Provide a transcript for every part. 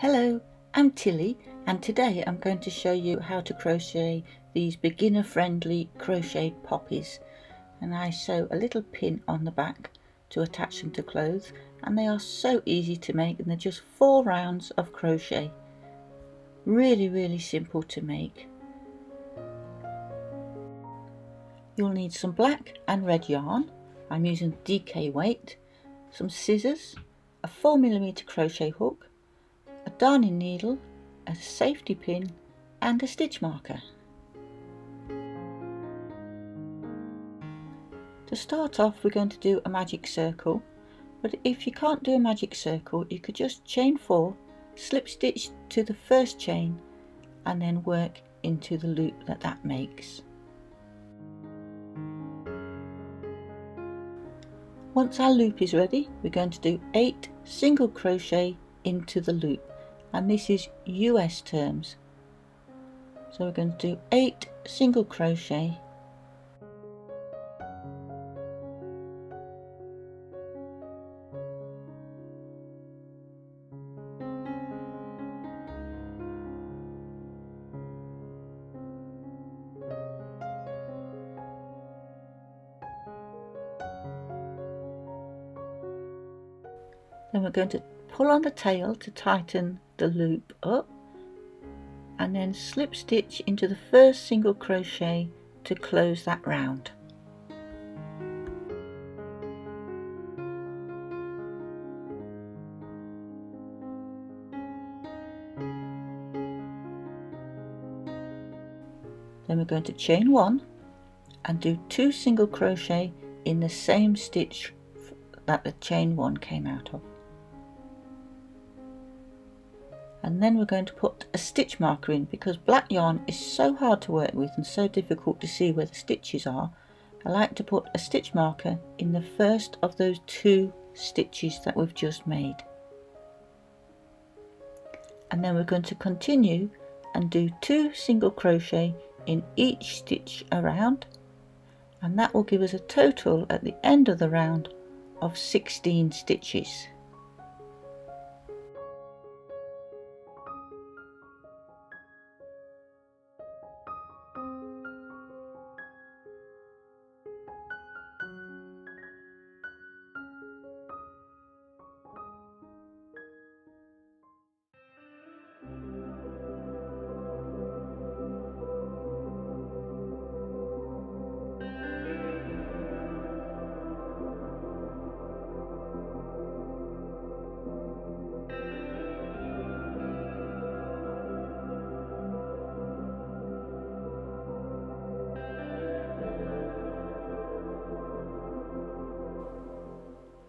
Hello, I'm Tilly and today I'm going to show you how to crochet these beginner friendly crochet poppies, and I sew a little pin on the back to attach them to clothes, and they are so easy to make, and they're just 4 rounds of crochet. Really simple to make. You'll need some black and red yarn. I'm using DK weight, some scissors, a 4mm crochet hook, a darning needle, a safety pin and a stitch marker. To start off, we're going to do a magic circle, but if you can't do a magic circle, you could just chain 4, slip stitch to the first chain and then work into the loop that makes. Once our loop is ready, we're going to do 8 single crochet into the loop, and this is US terms. So we're going to do 8 single crochet, then we're going to pull on the tail to tighten the loop up, and then slip stitch into the first single crochet to close that round. Then we're going to chain 1 and do 2 single crochet in the same stitch that the chain 1 came out of. And then we're going to put a stitch marker in, because black yarn is so hard to work with and so difficult to see where the stitches are. I like to put a stitch marker in the first of those 2 stitches that we've just made. And then we're going to continue and do 2 single crochet in each stitch around, and that will give us a total at the end of the round of 16 stitches.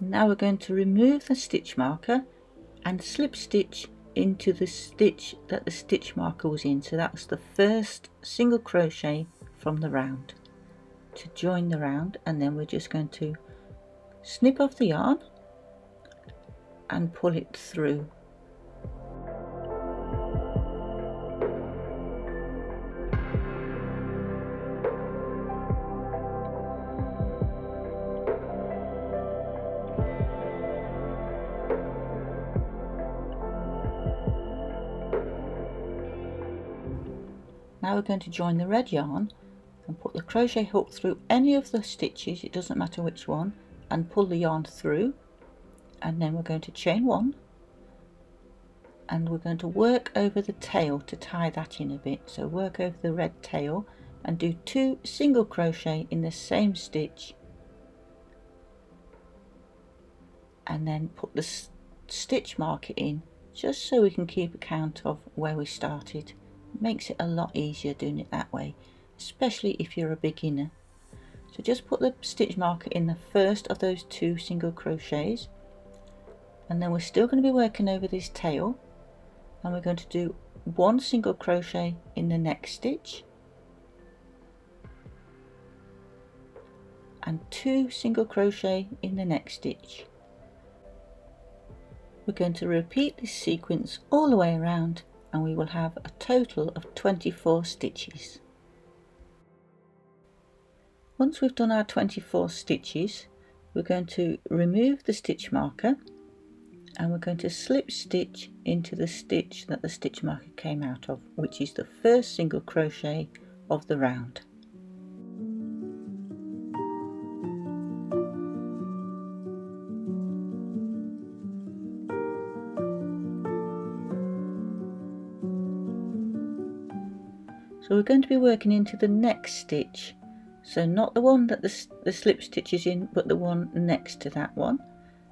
Now we're going to remove the stitch marker and slip stitch into the stitch that the stitch marker was in. So that's the first single crochet from the round to join the round, and then we're just going to snip off the yarn and pull it through. Now we're going to join the red yarn and put the crochet hook through any of the stitches, it doesn't matter which one, and pull the yarn through, and then we're going to chain 1 and we're going to work over the tail to tie that in a bit. So work over the red tail and do 2 single crochet in the same stitch, and then put the stitch marker in just so we can keep account of where we started. It makes it a lot easier doing it that way, especially if you're a beginner. So just put the stitch marker in the first of those 2 single crochets, and then we're still going to be working over this tail, and we're going to do 1 single crochet in the next stitch and 2 single crochet in the next stitch. We're going to repeat this sequence all the way around, and we will have a total of 24 stitches. Once we've done our 24 stitches, we're going to remove the stitch marker and we're going to slip stitch into the stitch that the stitch marker came out of, which is the first single crochet of the round. So we're going to be working into the next stitch, so not the one that the slip stitch is in, but the one next to that one,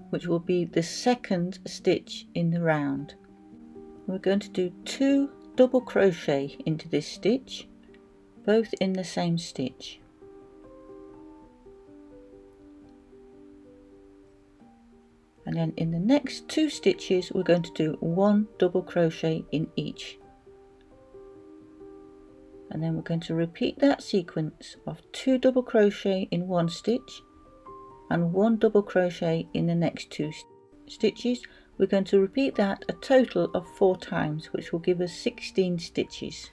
which will be the second stitch in the round. We're going to do 2 double crochet into this stitch, both in the same stitch. And then in the next 2 stitches we're going to do 1 double crochet in each. And then we're going to repeat that sequence of 2 double crochet in one stitch and 1 double crochet in the next 2 stitches. We're going to repeat that a total of 4 times, which will give us 16 stitches.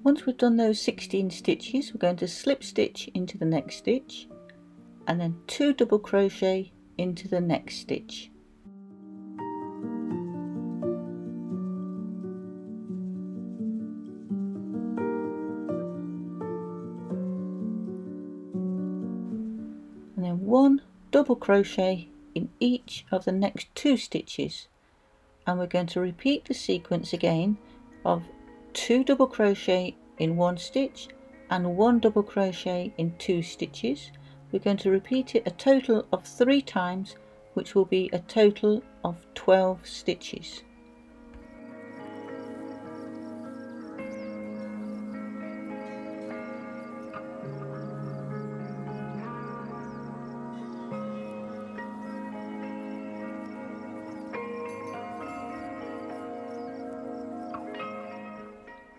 Once we've done those 16 stitches, we're going to slip stitch into the next stitch and then 2 double crochet into the next stitch. And then 1 double crochet in each of the next 2 stitches, and we're going to repeat the sequence again of 2 double crochet in one stitch and 1 double crochet in 2 stitches. We're going to repeat it a total of 3 times, which will be a total of 12 stitches.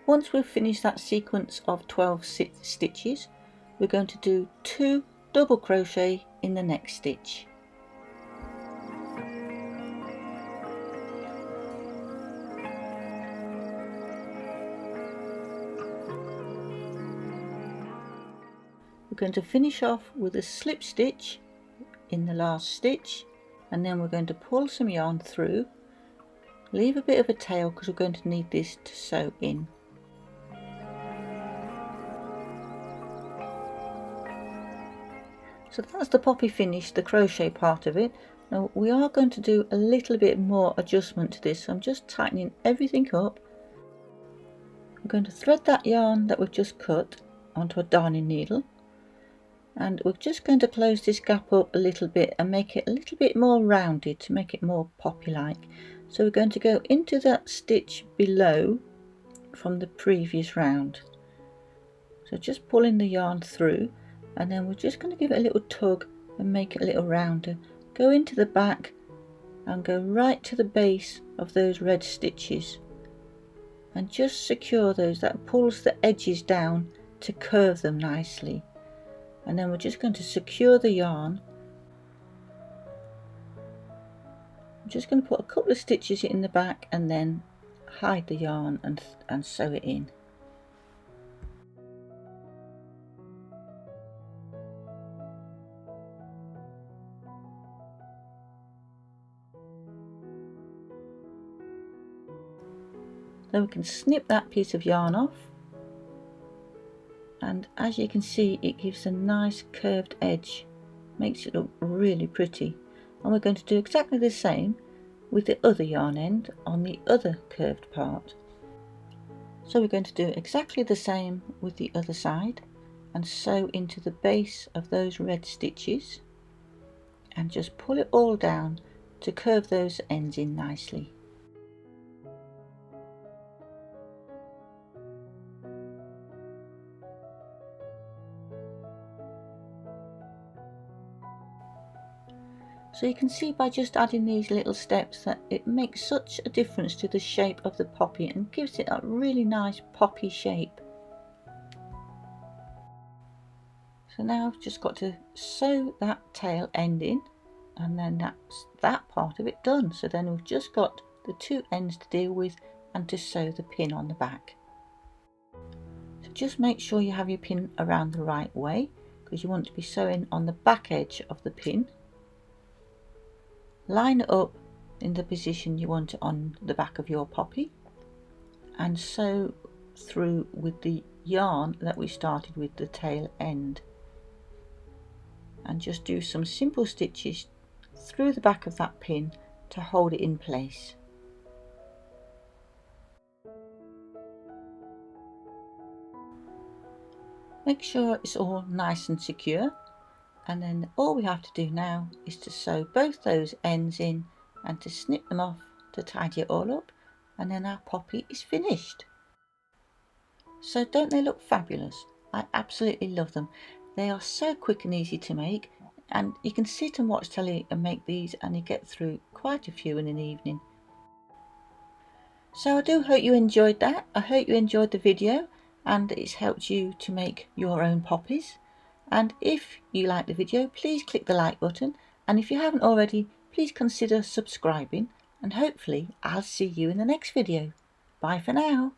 Once we've finished that sequence of 12 stitches, we're going to do 2 double crochet in the next stitch. We're going to finish off with a slip stitch in the last stitch, and then we're going to pull some yarn through, leave a bit of a tail because we're going to need this to sew in. So that's the poppy finish, the crochet part of it. Now we are going to do a little bit more adjustment to this, so I'm just tightening everything up. I'm going to thread that yarn that we've just cut onto a darning needle, and we're just going to close this gap up a little bit and make it a little bit more rounded to make it more poppy-like. So we're going to go into that stitch below from the previous round. So just pulling the yarn through, and then we're just going to give it a little tug and make it a little rounder. Go into the back and go right to the base of those red stitches and just secure those. That pulls the edges down to curve them nicely. And then we're just going to secure the yarn. I'm just going to put a couple of stitches in the back and then hide the yarn and sew it in. Then we can snip that piece of yarn off, and as you can see, it gives a nice curved edge, makes it look really pretty. And we're going to do exactly the same with the other yarn end on the other curved part. So we're going to do exactly the same with the other side and sew into the base of those red stitches and just pull it all down to curve those ends in nicely. So you can see by just adding these little steps that it makes such a difference to the shape of the poppy and gives it a really nice poppy shape. So now I've just got to sew that tail end in, and then that's that part of it done. So then we've just got the two ends to deal with and to sew the pin on the back. So just make sure you have your pin around the right way, because you want to be sewing on the back edge of the pin. Line it up in the position you want it on the back of your poppy and sew through with the yarn that we started with the tail end, and just do some simple stitches through the back of that pin to hold it in place. Make sure it's all nice and secure, and then all we have to do now is to sew both those ends in and to snip them off to tidy it all up, and then our poppy is finished. So don't they look fabulous? I absolutely love them. They are so quick and easy to make, and you can sit and watch telly and make these and you get through quite a few in an evening. So I do hope you enjoyed that. I hope you enjoyed the video and it's helped you to make your own poppies. And if you like the video, please click the like button, and if you haven't already, please consider subscribing, and hopefully I'll see you in the next video. Bye for now.